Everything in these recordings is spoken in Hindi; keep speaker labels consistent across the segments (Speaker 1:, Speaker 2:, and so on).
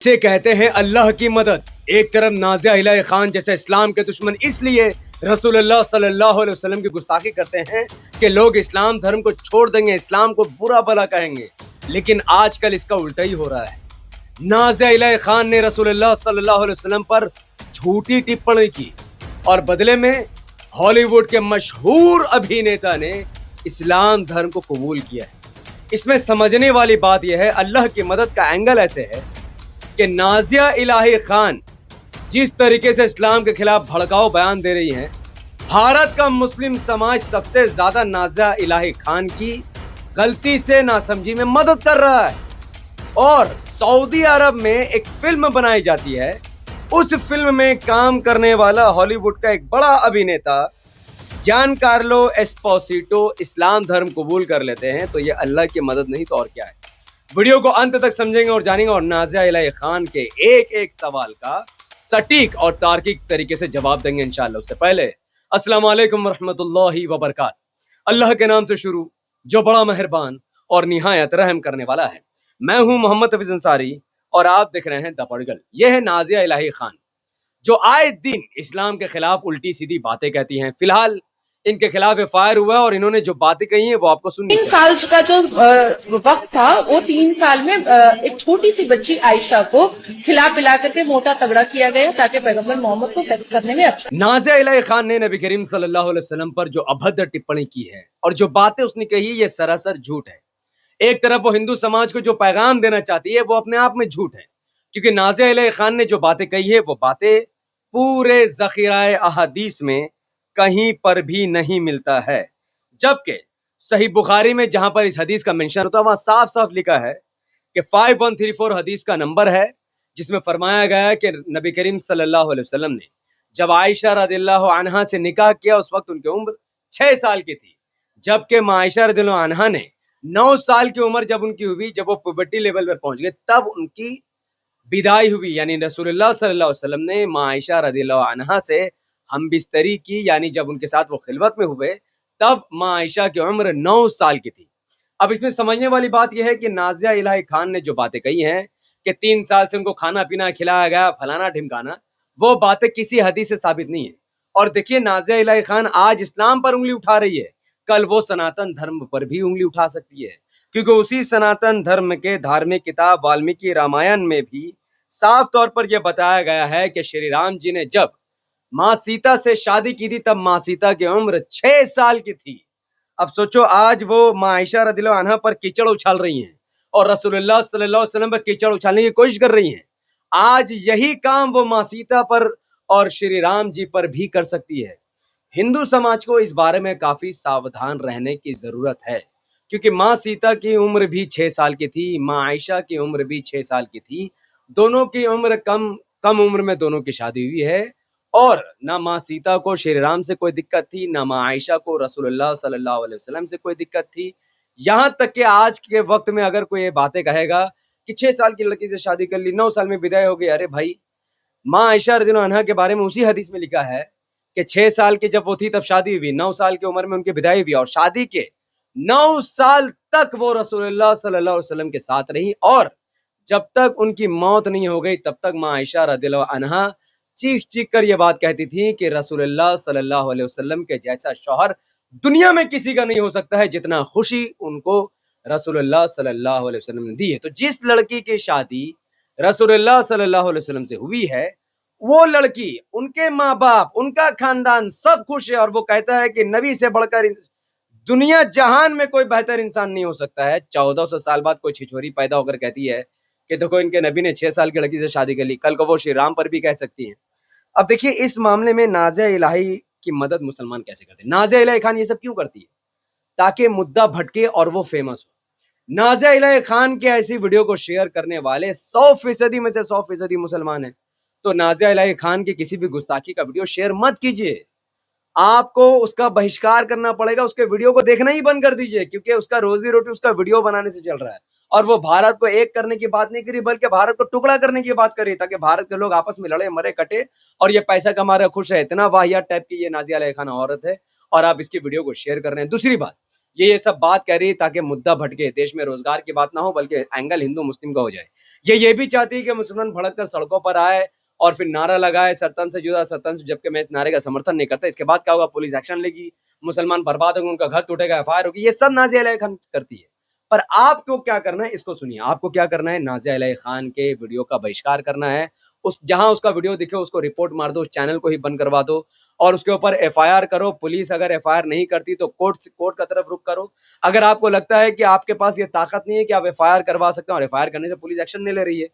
Speaker 1: इसे कहते हैं अल्लाह की मदद। एक तरफ नाज़िया इलाही खान जैसे इस्लाम के दुश्मन इसलिए रसूलुल्लाह सल्लल्लाहु अलैहि वसल्लम की गुस्ताखी करते हैं कि लोग इस्लाम धर्म को छोड़ देंगे, इस्लाम को बुरा भला कहेंगे, लेकिन आजकल इसका उल्टा ही हो रहा है। नाज़िया इलाही खान ने रसूलुल्लाह सल्लल्लाहु अलैहि वसल्लम पर झूठी टिप्पणी की और बदले में हॉलीवुड के मशहूर अभिनेता ने इस्लाम धर्म को कबूल किया है। इसमें समझने वाली बात यह है, अल्लाह की मदद का एंगल ऐसे है कि नाज़िया इलाही खान जिस तरीके से इस्लाम के खिलाफ भड़काऊ बयान दे रही हैं, भारत का मुस्लिम समाज सबसे ज्यादा नाज़िया इलाही खान की गलती से नासमझी में मदद कर रहा है। और सऊदी अरब में एक फिल्म बनाई जाती है, उस फिल्म में काम करने वाला हॉलीवुड का एक बड़ा अभिनेता जान कार्लो एस्पोसिटो इस्लाम धर्म कबूल कर लेते हैं। तो ये अल्लाह की मदद नहीं तो और क्या है। वीडियो को अंत तक समझेंगे और जानेंगे और नाज़िया इलाही खान के एक एक सवाल का सटीक और तार्किक तरीके से जवाब देंगे इंशाअल्लाह। उससे पहले अस्सलाम वालेकुम रहमतुल्लाहि व बरकातहू। अल्लाह के नाम से शुरू जो बड़ा मेहरबान और निहायत रहम करने वाला है। मैं हूं मोहम्मद हफीज अंसारी और आप देख रहे हैं द पॉलिटिकल। यह है नाज़िया इलाही खान जो आए दिन इस्लाम के खिलाफ उल्टी सीधी बातें कहती हैं। फिलहाल इनके खिलाफ एफआईआर हुआ है और इन्होंने जो बातें कही हैं वो आपको सुननी चाहिए।
Speaker 2: 3 साल का जो वक्त था, वो 3 साल में एक छोटी सी बच्ची आयशा को खिला पिला करके मोटा तगड़ा किया गया ताकि पैगंबर मोहम्मद को सेक्स करने में अच्छा।
Speaker 1: नाज़िया इलाही खान ने नबी करीम सल्लल्लाहु अलैहि वसल्लम पर जो अभद्र टिप्पणी की है और जो बातें उसने कही, ये सरासर झूठ है। एक तरफ वो हिंदू समाज को जो पैगाम देना चाहती है वो अपने आप में झूठ है, क्योंकि नाज़िया इलाही खान ने जो बातें कही है वो बातें पूरे ज़ख़ीराए अहादीस में कहीं पर भी नहीं मिलता है। जबकि सही बुखारी में जहां पर इस हदीस का मेंशन होता है वहां साफ साफ लिखा है कि 5134 हदीस का नंबर है, जिसमें फरमाया गया है कि नबी करीम सल्लल्लाहु अलैहि वसल्लम ने जब आयशा रदियल्लाहु अन्हा से निकाह किया उस वक्त उनकी उम्र 6 साल की थी। जबकि माँ आयशा रदियल्लाहु अन्हा ने 9 साल की उम्र जब उनकी हुई, जब वो पुबर्टी लेवल पर पहुंच गए, तब उनकी विदाई हुई। यानी रसूलुल्लाह सल्लल्लाहु अलैहि वसल्लम ने माँ आयशा रदियल्लाहु अन्हा से हम बिस्तरी की, यानी जब उनके साथ वो खिलवत में हुए तब माँ आयशा की उम्र 9 साल की थी। अब इसमें समझने वाली बात यह है कि नाज़िया इलाही खान ने जो बातें कही हैं कि 3 साल से उनको खाना पीना खिलाया गया, फलाना ढिमकाना, वो बातें किसी हदीस से साबित नहीं है। और देखिए, नाज़िया इलाही खान आज इस्लाम पर उंगली उठा रही है, कल वो सनातन धर्म पर भी उंगली उठा सकती है, क्योंकि उसी सनातन धर्म के धार्मिक किताब वाल्मीकि रामायण में भी साफ तौर पर यह बताया गया है कि श्री राम जी ने जब माँ सीता से शादी की थी तब माँ सीता की उम्र 6 साल की थी। अब सोचो, आज वो माँ आयशा रदियल्लाहु अन्हा पर कीचड़ उछाल रही हैं और रसूलुल्लाह सल्लल्लाहु अलैहि वसल्लम पर कीचड़ उछालने की कोशिश कर रही हैं। आज यही काम वो माँ सीता पर और श्री राम जी पर भी कर सकती है। हिंदू समाज को इस बारे में काफी सावधान रहने की जरूरत है, क्योंकि माँ सीता की उम्र भी 6 साल की थी, माँ आयशा की उम्र भी 6 साल की थी। दोनों की उम्र कम कम उम्र में दोनों की शादी हुई है और ना माँ सीता को श्री राम से कोई दिक्कत थी, ना माँ आयशा को रसूलुल्लाह सल्लल्लाहु अलैहि वसल्लम से कोई दिक्कत थी। यहाँ तक कि आज के वक्त में अगर कोई ये बातें कहेगा कि 6 साल की लड़की से शादी कर ली, 9 साल में विदाई हो गई, अरे भाई, माँ आयशा रज़ियल्लाहु अन्हा के बारे में उसी हदीस में लिखा है कि 6 साल की जब वो थी तब शादी हुई, 9 साल की उम्र में उनकी विदाई हुई और शादी के 9 साल तक वो रसूलुल्लाह सल्लल्लाहु अलैहि वसल्लम के साथ रही और जब तक उनकी मौत नहीं हो गई तब तक माँ आयशा रज़ियल्लाहु अन्हा चीख चीख कर ये बात कहती थी कि रसूलुल्लाह सल्लल्लाहु अलैहि वसल्लम के जैसा शौहर दुनिया में किसी का नहीं हो सकता है जितना खुशी उनको रसूलुल्लाह सल्लल्लाहु अलैहि वसल्लम ने दी है। तो जिस लड़की की शादी रसूलुल्लाह सल्लल्लाहु अलैहि वसल्लम से हुई है, वो लड़की, उनके माँ बाप, उनका खानदान सब खुश है और वो कहता है कि नबी से बढ़कर दुनिया जहान में कोई बेहतर इंसान नहीं हो सकता है। 1400 साल बाद कोई छिछोरी पैदा होकर कहती है कि देखो इनके नबी ने 6 साल की लड़की से शादी कर ली, कल को वो श्री राम पर भी कह सकती है। अब देखिए, इस मामले में नाज़िया इलाही की मदद मुसलमान कैसे करते हैं। नाज़िया इलाही खान ये सब क्यों करती है? ताकि मुद्दा भटके और वो फेमस हो। नाज़िया इलाही खान के ऐसी वीडियो को शेयर करने वाले 100% में से 100% मुसलमान है। तो नाज़िया इलाही खान की किसी भी गुस्ताखी का वीडियो शेयर मत कीजिए, आपको उसका बहिष्कार करना पड़ेगा, उसके वीडियो को देखना ही बंद कर दीजिए, क्योंकि उसका रोजी रोटी उसका वीडियो बनाने से चल रहा है और वो भारत को एक करने की बात नहीं करी बल्कि भारत को टुकड़ा करने की बात करी, ताकि भारत के लोग आपस में लड़े मरे कटे और ये पैसा कमा रहे खुश है। इतना वाहियात टाइप की ये नाज़िया इलाही खान औरत है और आप इसकी वीडियो को शेयर कर रहे हैं। दूसरी बात, ये सब बात कह रही है ताकि मुद्दा भटके, देश में रोजगार की बात ना हो बल्कि एंगल हिंदू मुस्लिम का हो जाए। ये भी चाहती है कि मुसलमान भड़क कर सड़कों पर आए और फिर नारा लगाए सतन से जुदा सतन से, जबकि मैं इस नारे का समर्थन नहीं करता। इसके बाद क्या होगा? पुलिस एक्शन लेगी, मुसलमान बर्बाद होंगे, उनका घर टूटेगा, एफआईआर होगी। ये सब नाज़िया अलैहि खान करती है। पर आपको क्या करना है इसको सुनिए। आपको क्या करना है? नाज़िया अलैहि खान के वीडियो का बहिष्कार करना है। उस जहां उसका वीडियो दिखे उसको रिपोर्ट मार दो, उस चैनल को ही बंद करवा दो और उसके ऊपर एफआईआर करो। पुलिस अगर एफआईआर नहीं करती तो कोर्ट का तरफ रुख करो। अगर आपको लगता है कि आपके पास ये ताकत नहीं है कि आप एफआईआर करवा सकते हैं और एफआईआर करने से पुलिस एक्शन नहीं ले रही है,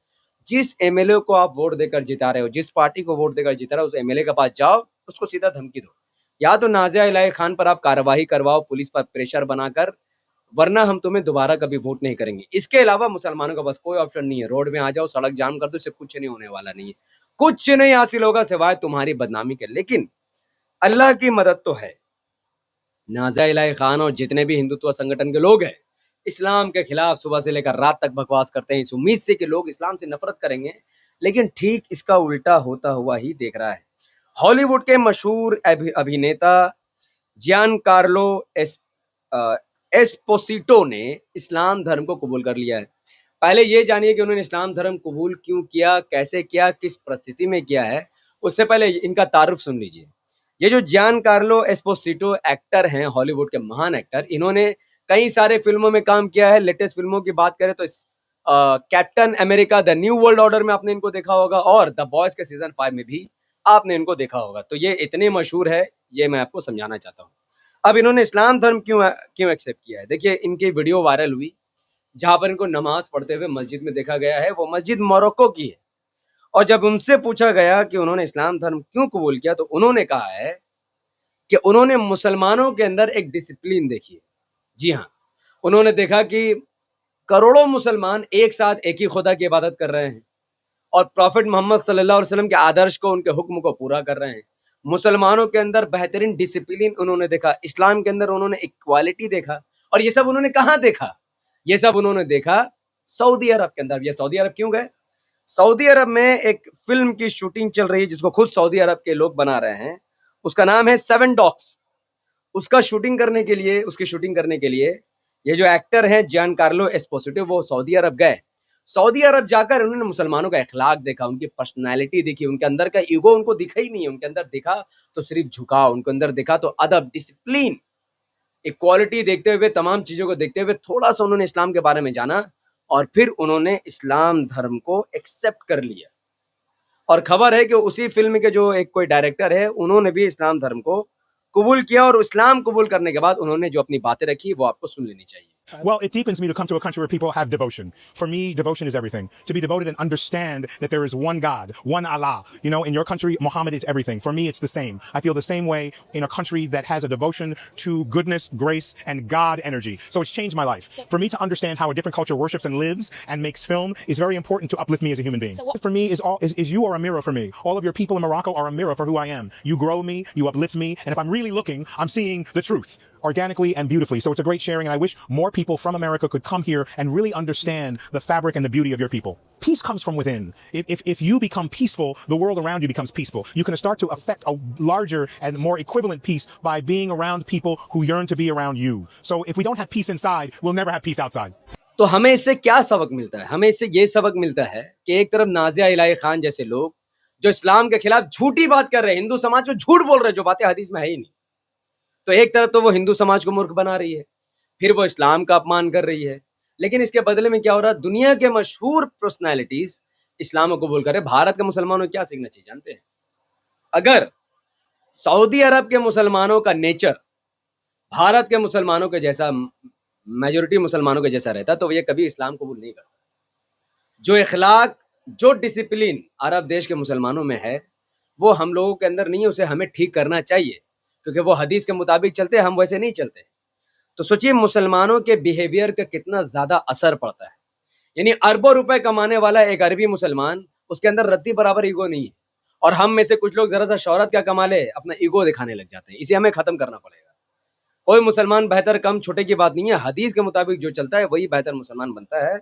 Speaker 1: जिस एमएलए को आप वोट देकर जिता रहे हो, जिस पार्टी को वोट देकर जिता रहे हो, उस एमएलए के पास जाओ, उसको सीधा धमकी दो। या तो नाज़िया अलैहि खान पर आप कार्रवाई करवाओ पुलिस पर प्रेशर बनाकर, वरना हम तुम्हें दोबारा कभी वोट नहीं करेंगे। इसके अलावा मुसलमानों का बस कोई ऑप्शन नहीं है। रोड में आ जाओ, सड़क जाम कर दो, इससे कुछ नहीं होने वाला नहीं है। कुछ नहीं हासिल होगा सिवाय तुम्हारी बदनामी के। लेकिन अल्लाह की मदद तो है। नाज़िया अलैहि खान और जितने भी हिंदुत्व संगठन के लोग हैं, इस्लाम के खिलाफ सुबह से लेकर रात तक बकवास करते हैं इस उम्मीद से कि लोग इस्लाम से नफरत करेंगे, लेकिन ठीक इसका उल्टा होता हुआ ही देख रहा है। हॉलीवुड के मशहूर अभिनेता जियान कार्लो एस्पोसिटो ने इस्लाम धर्म को कबूल कर लिया है। पहले ये जानिए कि उन्होंने इस्लाम धर्म कबूल क्यों किया, कैसे किया, किस परिस्थिति में किया है। उससे पहले इनका तारुफ सुन लीजिए। ये जो जियान कार्लो एस्पोसिटो एक्टर हैं, हॉलीवुड के महान एक्टर, इन्होंने कई सारे फिल्मों में काम किया है। लेटेस्ट फिल्मों की बात करें तो captain America the new world order में आपने इनको देखा होगा और द बॉयज के सीजन 5 में भी आपने इनको देखा होगा। तो ये इतने मशहूर है, ये मैं आपको समझाना चाहता हूँ। अब इन्होंने इस्लाम धर्म क्यों एक्सेप्ट किया है? देखिए, इनकी वीडियो वायरल हुई जहां पर इनको नमाज पढ़ते हुए मस्जिद में देखा गया है। वो मस्जिद मोरक्को की है। और जब उनसे पूछा गया कि उन्होंने इस्लाम धर्म क्यों कबूल किया, तो उन्होंने कहा है कि उन्होंने मुसलमानों के अंदर एक डिसिप्लिन देखी है। जी हाँ, उन्होंने देखा कि करोड़ों मुसलमान एक साथ एक ही खुदा की इबादत कर रहे हैं और प्रॉफिट मोहम्मद सल्लल्लाहु अलैहि वसल्लम के आदर्श को, उनके हुक्म को पूरा कर रहे हैं। मुसलमानों के अंदर बेहतरीन डिसिप्लिन उन्होंने देखा। इस्लाम के अंदर उन्होंने इक्वालिटी देखा। और ये सब उन्होंने कहाँ देखा? ये सब उन्होंने देखा सऊदी अरब के अंदर। ये सऊदी अरब क्यों गए? सऊदी अरब में एक फिल्म की शूटिंग चल रही है जिसको खुद सऊदी अरब के लोग बना रहे हैं। उसका नाम है 7 डॉग्स। उसकी शूटिंग करने के लिए ये जो एक्टर हैं जियान कार्लो एस्पोसिटो, वो सऊदी अरब गए। सऊदी अरब जाकर उन्होंने मुसलमानों का अखलाक देखा, उनकी पर्सनालिटी देखी, उनके अंदर का ईगो उनको दिखा ही नहीं है। उनके अंदर दिखा तो सिर्फ झुकाव, उनके अंदर दिखा तो अदब, डिसिप्लिन, इक्वालिटी देखते हुए, तमाम चीजों को देखते हुए थोड़ा सा उन्होंने इस्लाम के बारे में जाना और फिर उन्होंने इस्लाम धर्म को एक्सेप्ट कर लिया। और खबर है कि उसी फिल्म के जो एक कोई डायरेक्टर है, उन्होंने भी इस्लाम धर्म को कबूल किया और इस्लाम कबूल करने के बाद उन्होंने जो अपनी बातें रखी वो आपको सुन लेनी चाहिए।
Speaker 3: Well, it deepens me to come to a country where people have devotion. For me, devotion is everything. To be devoted and understand that there is one God, one Allah. You know, in your country, Muhammad is everything. For me, it's the same. I feel the same way in a country that has a devotion to goodness, grace, and God energy. So it's changed my life. For me to understand how a different culture worships and lives and makes film is very important to uplift me as a human being. For me, is you are a mirror for me. All of your people in Morocco are a mirror for who I am. You grow me, you uplift me, and if I'm really looking, I'm seeing the truth. Organically and beautifully. So it's a great sharing, and I wish more people from America could come here and really understand the fabric and the beauty of your people. Peace comes from within. If you become peaceful, the world around you becomes peaceful. You can start to affect a larger and more equivalent peace by being around people who yearn to be around you. So if we don't have peace inside, we'll never have peace outside.
Speaker 1: तो हमें इससे क्या सबक मिलता है? हमें इससे ये सबक मिलता है कि एक तरफ नाज़िया अलैहि खान जैसे लोग जो इस्लाम के खिलाफ झूठी बात कर रहे हैं, हिंदू समाज को झूठ बोल रहे हैं, जो बातें हदीस में है ही नहीं। तो एक तरफ तो वो हिंदू समाज को मूर्ख बना रही है, फिर वो इस्लाम का अपमान कर रही है, लेकिन इसके बदले में क्या हो रहा है? दुनिया के मशहूर पर्सनैलिटीज इस्लाम को कबूल कर रहे। भारत के मुसलमानों को क्या सीखना चाहिए जानते हैं? अगर सऊदी अरब के मुसलमानों का नेचर भारत के मुसलमानों के जैसा, मेजोरिटी मुसलमानों के जैसा रहता, तो ये कभी इस्लाम कबूल नहीं करता। जो इखलाक, जो डिसिप्लिन अरब देश के मुसलमानों में है, वो हम लोगों के अंदर नहीं है। उसे हमें ठीक करना चाहिए, क्योंकि वो हदीस के मुताबिक चलते हैं, हम वैसे नहीं चलते। तो सोचिए मुसलमानों के बिहेवियर का कितना ज्यादा असर पड़ता है। यानी अरबों रुपए कमाने वाला एक अरबी मुसलमान, उसके अंदर रत्ती बराबर ईगो नहीं है। और हम में से कुछ लोग जरा सा शोहरत क्या कमा ले, अपना ईगो दिखाने लग जाते हैं। इसे हमें खत्म करना पड़ेगा। कोई मुसलमान बेहतर कम छोटे की बात नहीं है। हदीस के मुताबिक जो चलता है वही बेहतर मुसलमान बनता है।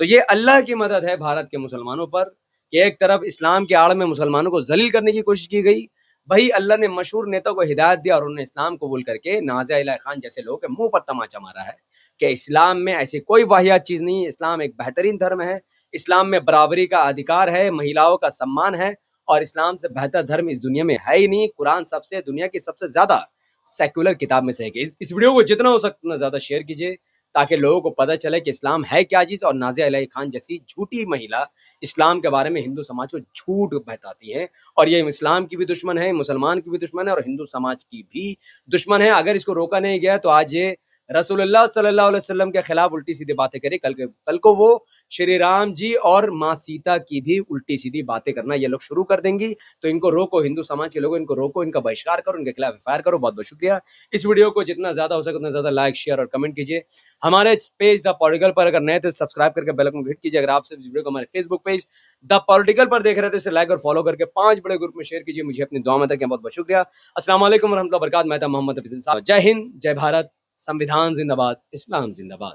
Speaker 1: तो ये अल्लाह की मदद है भारत के मुसलमानों पर कि एक तरफ इस्लाम के आड़ में मुसलमानों को जलील करने की कोशिश की गई, वही अल्लाह ने मशहूर नेता को हिदायत दिया और उन्होंने इस्लाम कबूल करके नाज़िया इलाही खान जैसे लोगों के मुंह पर तमाचा मारा है कि इस्लाम में ऐसी कोई वाहियात चीज नहीं है। इस्लाम एक बेहतरीन धर्म है, इस्लाम में बराबरी का अधिकार है, महिलाओं का सम्मान है और इस्लाम से बेहतर धर्म इस दुनिया में है ही नहीं। कुरान सबसे दुनिया की सबसे ज्यादा सेक्युलर किताब में से एक है। इस वीडियो को जितना हो सकता उतना ज्यादा शेयर कीजिए ताकि लोगों को पता चले कि इस्लाम है क्या चीज और नाज़िया इलाही खान जैसी झूठी महिला इस्लाम के बारे में हिंदू समाज को झूठ बताती है और ये इस्लाम की भी दुश्मन है, मुसलमान की भी दुश्मन है और हिंदू समाज की भी दुश्मन है। अगर इसको रोका नहीं गया तो आज ये रसूलुल्लाह सल्लल्लाहु अलैहि वसल्लम के खिलाफ उल्टी सीधी बातें करे, कल को वो श्री राम जी और माँ सीता की भी उल्टी सीधी बातें करना ये लोग शुरू कर देंगी। तो इनको रोको, हिंदू समाज के लोगों इनको रोको, इनका बहिष्कार करो, इनके खिलाफ एफआईआर करो। बहुत बहुत शुक्रिया। इस वीडियो को जितना ज्यादा हो सके उतना ज्यादा लाइक, शेयर और कमेंट कीजिए। हमारे पेज द पॉलिटिकल पर अगर नए तो सब्सक्राइब करके बेल आइकन को हिट कीजिए। अगर आप सब इस वीडियो को हमारे फेसबुक पेज द पॉलिटिकल पर देख रहे थे, इसे लाइक और फॉलो करके 5 बड़े ग्रुप में शेयर कीजिए। मुझे अपनी दुआ में तक बहुत बहुत शुक्रिया। अस्सलाम वालेकुम रहमतुल्लाहि व बरकातहू। मैं था मोहम्मद हफीज साहब। जय हिंद, जय भारत, संविधान जिंदाबाद, इस्लाम जिंदाबाद।